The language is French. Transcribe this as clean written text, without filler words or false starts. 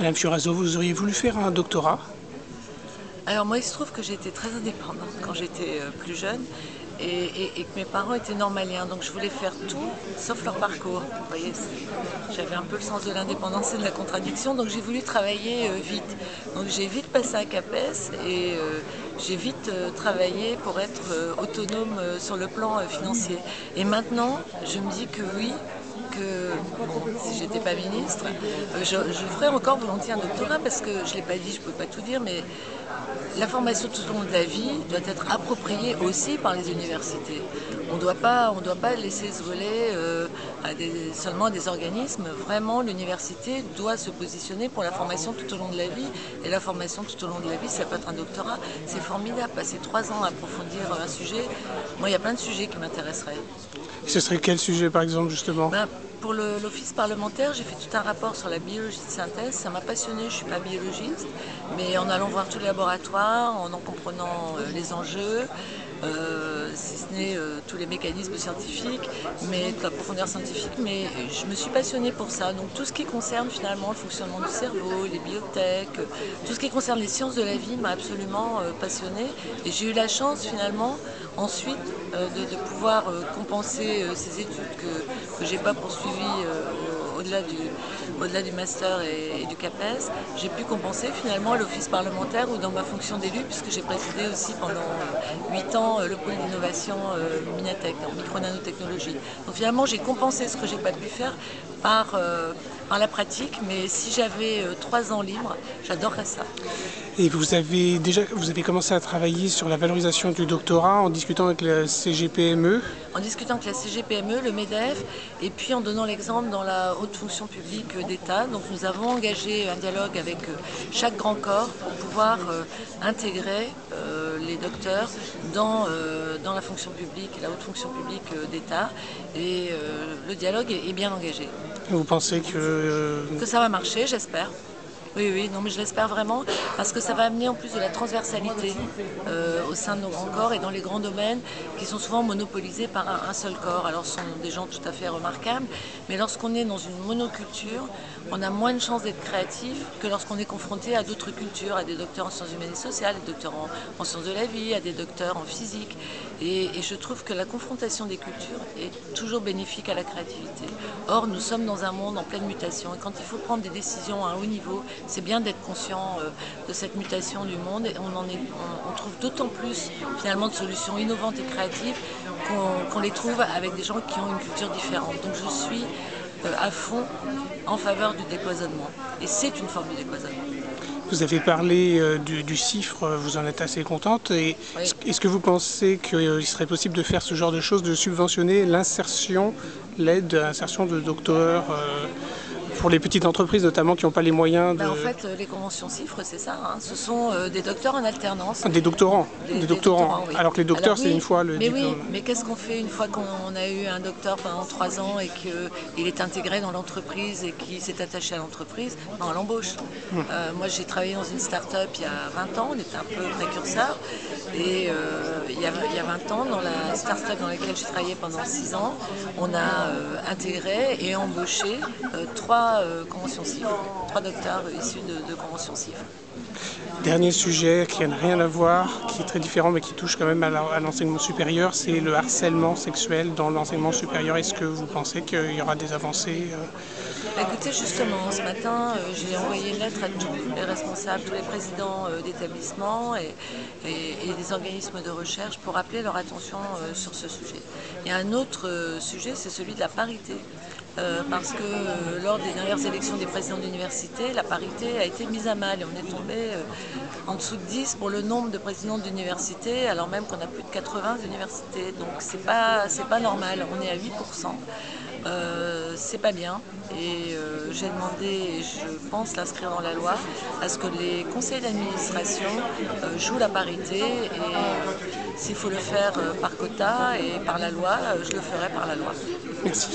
Madame Fioraso, vous auriez voulu faire un doctorat? Alors moi, il se trouve que j'étais très indépendante quand j'étais plus jeune et que mes parents étaient normaliens, donc je voulais faire tout sauf leur parcours. Vous voyez, j'avais un peu le sens de l'indépendance et de la contradiction, donc j'ai voulu travailler vite. Donc j'ai vite passé à CAPES et j'ai vite travaillé pour être autonome sur le plan financier. Et maintenant, je me dis que oui, que bon, si j'étais pas ministre, je ferais encore volontiers un doctorat parce que je l'ai pas dit, je peux pas tout dire, mais la formation tout au long de la vie doit être appropriée aussi par les universités. On ne doit pas laisser se voler seulement à des organismes. Vraiment, l'université doit se positionner pour la formation tout au long de la vie. Et la formation tout au long de la vie, ça peut être un doctorat. C'est formidable, passer 3 ans à approfondir un sujet. Moi, il y a plein de sujets qui m'intéresseraient. Ce serait quel sujet, par exemple, justement? Pour l'office parlementaire, j'ai fait tout un rapport sur la biologie de synthèse. Ça m'a passionnée, je ne suis pas biologiste, mais en allant voir tous les laboratoires, en comprenant les enjeux, si ce n'est tous les mécanismes scientifiques, mais de la profondeur scientifique, mais je me suis passionnée pour ça. Donc tout ce qui concerne finalement le fonctionnement du cerveau, les biotech, tout ce qui concerne les sciences de la vie m'a absolument passionnée. Et j'ai eu la chance finalement ensuite de pouvoir compenser ces études que j'ai pas poursuivies au-delà du master et du CAPES. J'ai pu compenser finalement à l'office parlementaire ou dans ma fonction d'élu, puisque j'ai présidé aussi pendant 8 ans le pôle d'innovation Minatech, en micro-nanotechnologie. Donc finalement j'ai compensé ce que j'ai pas pu faire par la pratique, mais si j'avais 3 ans libres, j'adorerais ça. Et vous avez commencé à travailler sur la valorisation du doctorat en discutant avec la CGPME. En discutant avec la CGPME, le MEDEF, et puis en donnant l'exemple dans la haute fonction publique d'État. Donc nous avons engagé un dialogue avec chaque grand corps pour pouvoir intégrer les docteurs dans la fonction publique, la haute fonction publique d'État. Et le dialogue est bien engagé. Vous pensez que Ça va marcher, j'espère. Oui, oui, non, mais je l'espère vraiment, parce que ça va amener en plus de la transversalité au sein de nos grands corps et dans les grands domaines qui sont souvent monopolisés par un seul corps. Alors ce sont des gens tout à fait remarquables, mais lorsqu'on est dans une monoculture, on a moins de chances d'être créatif que lorsqu'on est confronté à d'autres cultures, à des docteurs en sciences humaines et sociales, des docteurs en sciences de la vie, à des docteurs en physique. Et je trouve que la confrontation des cultures est toujours bénéfique à la créativité. Or, nous sommes dans un monde en pleine mutation, et quand il faut prendre des décisions à un haut niveau, c'est bien d'être conscient de cette mutation du monde, et on trouve d'autant plus finalement de solutions innovantes et créatives qu'on les trouve avec des gens qui ont une culture différente. Donc je suis à fond en faveur du décloisonnement, et c'est une forme de décloisonnement. vous avez parlé du CIFRE, vous en êtes assez contente. Et Oui. est-ce que vous pensez qu'il serait possible de faire ce genre de choses, de subventionner l'insertion, l'aide à l'insertion de docteurs pour les petites entreprises notamment qui n'ont pas les moyens de... En fait, les conventions CIFRE, c'est ça, hein. Ce sont des docteurs en alternance. Des doctorants. Des doctorants. Oui. Alors que les docteurs, Alors, c'est une fois le mais diplôme. oui, mais qu'est-ce qu'on fait une fois qu'on a eu un docteur pendant 3 ans et qu'il est intégré dans l'entreprise et qu'il s'est attaché à l'entreprise? On l'embauche. Moi, j'ai travaillé dans une start-up il y a 20 ans, on était un peu précurseur. Et il y a 20 ans, dans la start-up dans laquelle j'ai travaillé pendant 6 ans, on a intégré et embauché 3 conventions CIFRE, 3 docteurs issus de conventions CIFRE. Dernier sujet qui n'a rien à voir, qui est très différent mais qui touche quand même à l'enseignement supérieur, c'est le harcèlement sexuel dans l'enseignement supérieur. Est-ce que vous pensez qu'il y aura des avancées? Écoutez, justement, ce matin, j'ai envoyé une lettre à tous les responsables, tous les présidents d'établissements et des organismes de recherche pour appeler leur attention sur ce sujet. Il y a un autre sujet, c'est celui de la parité. Parce que lors des dernières élections des présidents d'université, la parité a été mise à mal et on est tombé en dessous de 10 pour le nombre de présidents d'université, alors même qu'on a plus de 80 universités. Donc c'est pas normal, on est à 8%. C'est pas bien, et j'ai demandé, et je pense l'inscrire dans la loi, à ce que les conseils d'administration jouent la parité, et s'il faut le faire par quota et par la loi, je le ferai par la loi. Merci.